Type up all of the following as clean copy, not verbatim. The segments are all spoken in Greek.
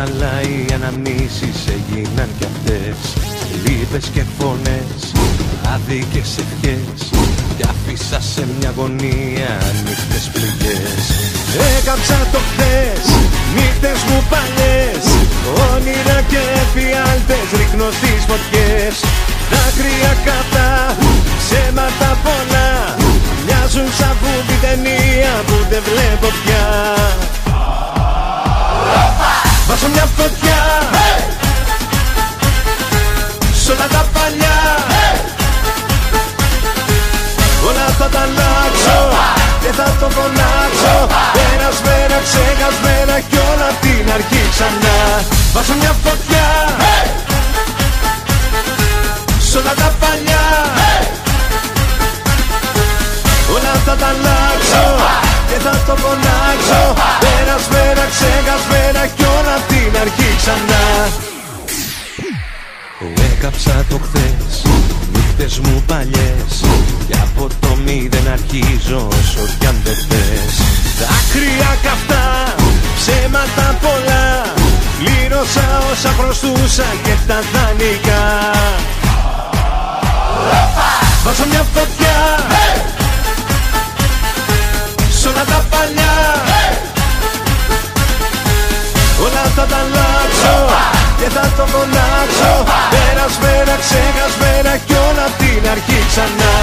αλλά οι αναμνήσεις έγιναν κι αυτές. Λύπες και φωνές, άδικες ευχές, κι άφησα σε μια γωνία νύχτες πληγές. Έκαψα το χθες, νύχτες μου παλιές, όνειρα και εφιάλτες ρίχνω στις φωτιές. Δάκρυα κατά, ψέματα πολλά, μοιάζουν σαν βούμπη ταινία που δεν βλέπω πια. Βάζω μια φωτιά σ' όλα τα παλιά, όλα θα τα αλλάξω και θα το φωνάξω. Περασμένα, ξεχασμένα κι όλα απ' την αρχή ξανά. Βάζω μια φωτιά σ' όλα τα παλιά, όλα θα τα αλλάξω και θα το φωνάξω. Περασμένα, ξεχασμένα κι όλα απ' την αρχή ξανά. Έκαψα το χθες, νύχτες μου παλιές, κι από το μηδέν αρχίζω όσο κι αν δεν θες. Δάκρυα καυτά, ψέματα πολλά, πλήρωσα όσα χρωστούσα και τα δανεικά. Βάζω μια φωτιά σ' όλα τα παλιά, όλα θα τα αλλάξω και θα το φωνάξω. Περασμένα, ξεχασμένα κι όλα απ' την αρχή ξανά.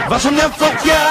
Βάζω μια φωτιά